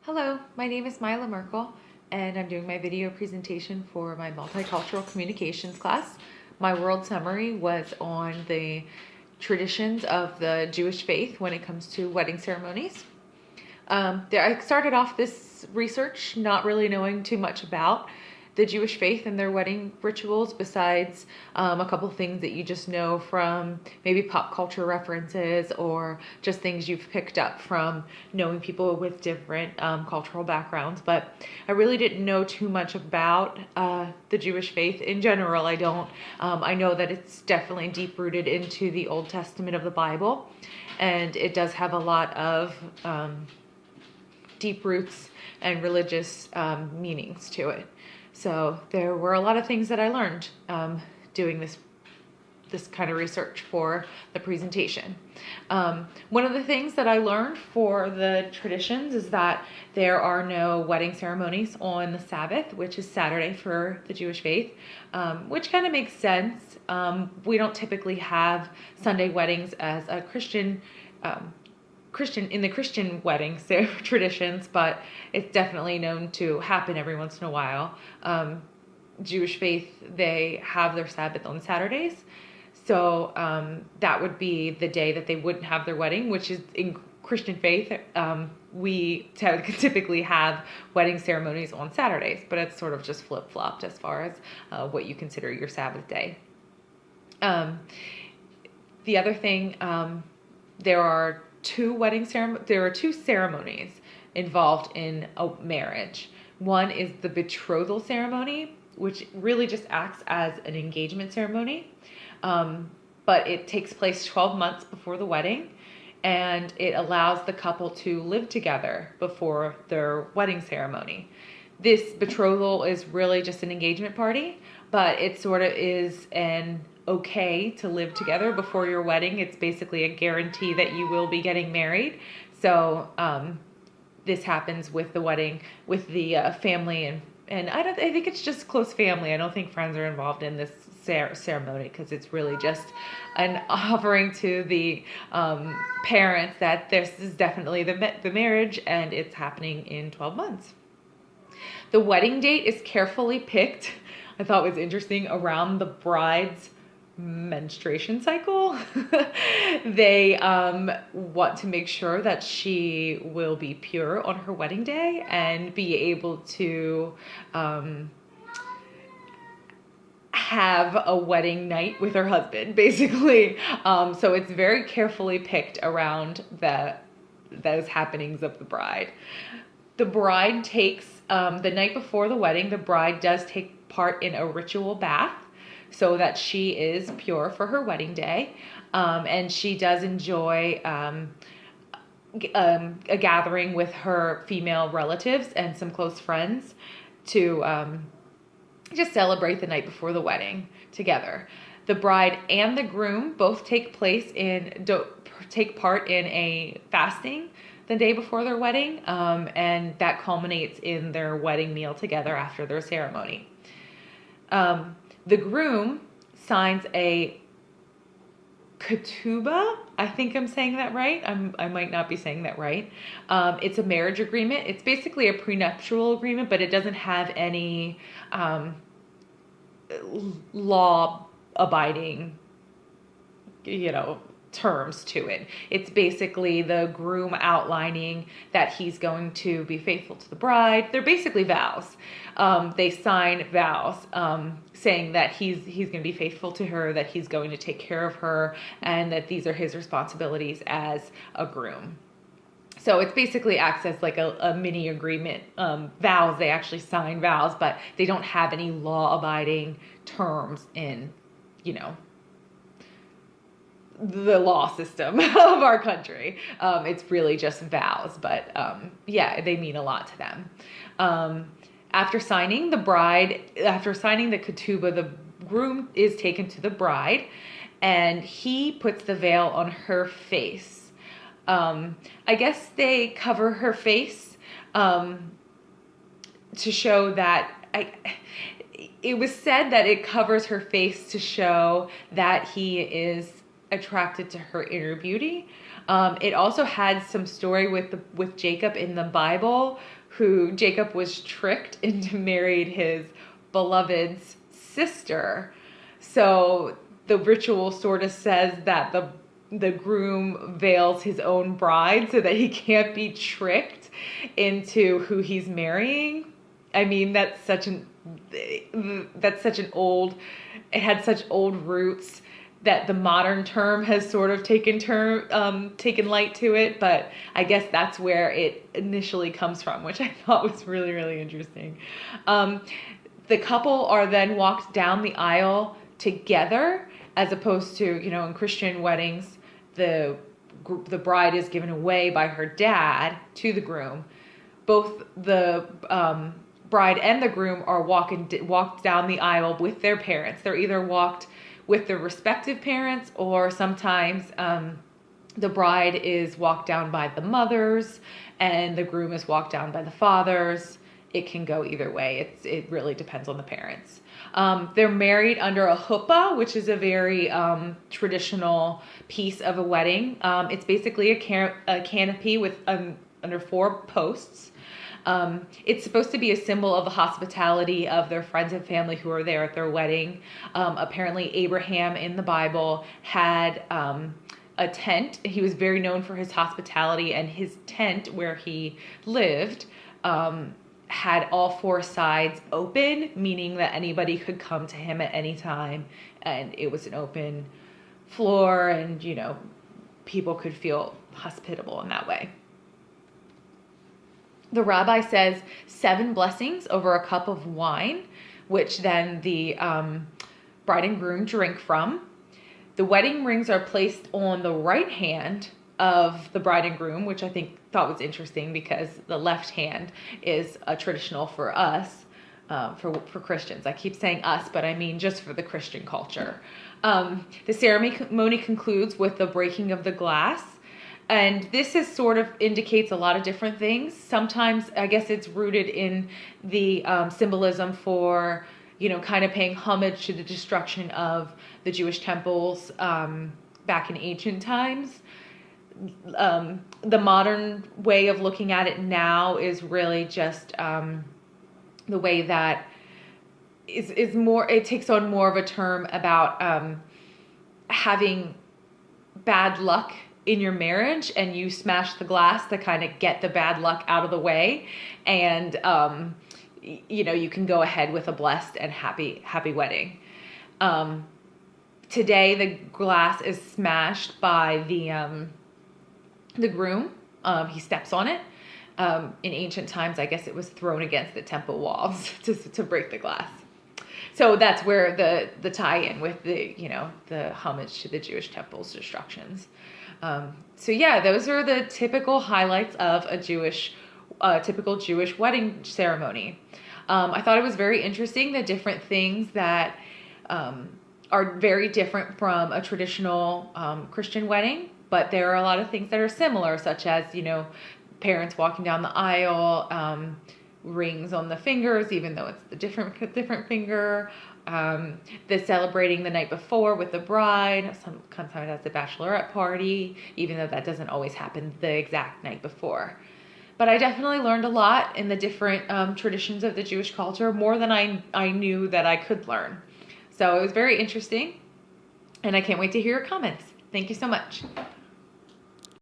Hello, my name is Mila Merkel, and I'm doing my video presentation for my Multicultural Communications class. My world summary was on the traditions of the Jewish faith when it comes to wedding ceremonies. I started off this research not really knowing too much about the Jewish faith and their wedding rituals, besides a couple things that you just know from maybe pop culture references or just things you've picked up from knowing people with different cultural backgrounds. But I really didn't know too much about the Jewish faith in general. I don't. I know that it's definitely deep rooted into the Old Testament of the Bible, and it does have a lot of deep roots and religious meanings to it. So there were a lot of things that I learned doing this kind of research for the presentation. One of the things that I learned for the traditions is that there are no wedding ceremonies on the Sabbath, which is Saturday for the Jewish faith, which kind of makes sense. We don't typically have Sunday weddings as a Christian in the Christian wedding traditions, but it's definitely known to happen every once in a while. Jewish faith, they have their Sabbath on Saturdays, so that would be the day that they wouldn't have their wedding, which is in Christian faith. We typically have wedding ceremonies on Saturdays, but it's sort of just flip-flopped as far as what you consider your Sabbath day. The other thing, there are two ceremonies involved in a marriage. One is the betrothal ceremony, which really just acts as an engagement ceremony, but it takes place 12 months before the wedding, and it allows the couple to live together before their wedding ceremony. This betrothal is really just an engagement party, but it sort of is an okay to live together before your wedding. It's basically a guarantee that you will be getting married. So this happens with the wedding, with the family, and I think it's just close family. I don't think friends are involved in this ceremony, because it's really just an offering to the parents that this is definitely the marriage, and it's happening in 12 months. The wedding date is carefully picked. I thought it was interesting, around the bride's menstruation cycle. They want to make sure that she will be pure on her wedding day and be able to have a wedding night with her husband, basically. So it's very carefully picked around those happenings of the bride. The bride takes, the night before the wedding, the bride does take part in a ritual bath, so that she is pure for her wedding day. And she does enjoy a gathering with her female relatives and some close friends to just celebrate the night before the wedding together. The bride and the groom both take part in a fasting the day before their wedding, and that culminates in their wedding meal together after their ceremony. The groom signs a ketubah. I think I'm saying that right. I might not be saying that right. It's a marriage agreement. It's basically a prenuptial agreement, but it doesn't have any law-abiding, terms to it. It's basically the groom outlining that he's going to be faithful to the bride. They're basically vows. They sign vows saying that he's going to be faithful to her, that he's going to take care of her, and that these are his responsibilities as a groom. So it basically acts as like a mini agreement. Vows, they actually sign vows, but they don't have any law-abiding terms in, the law system of our country. It's really just vows, but they mean a lot to them. After signing the ketubah, the groom is taken to the bride, and he puts the veil on her face. I guess they cover her face to show that it was said that it covers her face to show that he is attracted to her inner beauty. It also had some story with Jacob in the Bible, who Jacob was tricked into marrying his beloved's sister. So the ritual sort of says that the groom veils his own bride so that he can't be tricked into who he's marrying. I mean, that's such an old, it had such old roots that the modern term has sort of taken light to it, but I guess that's where it initially comes from, which I thought was really, really interesting. The couple are then walked down the aisle together, as opposed to, in Christian weddings, the bride is given away by her dad to the groom. Both the bride and the groom are walked down the aisle with their parents. They're either walked with their respective parents, or sometimes the bride is walked down by the mothers and the groom is walked down by the fathers. It can go either way. It really depends on the parents. They're married under a huppah, which is a very traditional piece of a wedding. It's basically a canopy with under 4 posts. It's supposed to be a symbol of the hospitality of their friends and family who are there at their wedding. Apparently, Abraham in the Bible had a tent. He was very known for his hospitality, and his tent where he lived had all 4 sides open, meaning that anybody could come to him at any time, and it was an open floor, and people could feel hospitable in that way. The rabbi says 7 blessings over a cup of wine, which then the bride and groom drink from. The wedding rings are placed on the right hand of the bride and groom, which I thought was interesting because the left hand is a traditional for us, for Christians. I keep saying us, but I mean just for the Christian culture. The ceremony concludes with the breaking of the glass. And this sort of indicates a lot of different things. Sometimes I guess it's rooted in the symbolism for, kind of paying homage to the destruction of the Jewish temples back in ancient times. The modern way of looking at it now is really just the way that is more, it takes on more of a term about having bad luck in your marriage, and you smash the glass to kind of get the bad luck out of the way, and you can go ahead with a blessed and happy Wedding. Today the glass is smashed by the groom. He steps on it. In ancient times, I guess it was thrown against the temple walls to break the glass. So that's where the tie-in with the homage to the Jewish temple's destructions. So yeah, those are the typical highlights of a typical Jewish wedding ceremony. I thought it was very interesting, the different things that are very different from a traditional Christian wedding, but there are a lot of things that are similar, such as, parents walking down the aisle, rings on the fingers, even though it's the different finger, the celebrating the night before with the bride, sometimes at the bachelorette party, even though that doesn't always happen the exact night before. But I definitely learned a lot in the different traditions of the Jewish culture, more than I knew that I could learn. So it was very interesting, and I can't wait to hear your comments. Thank you so much.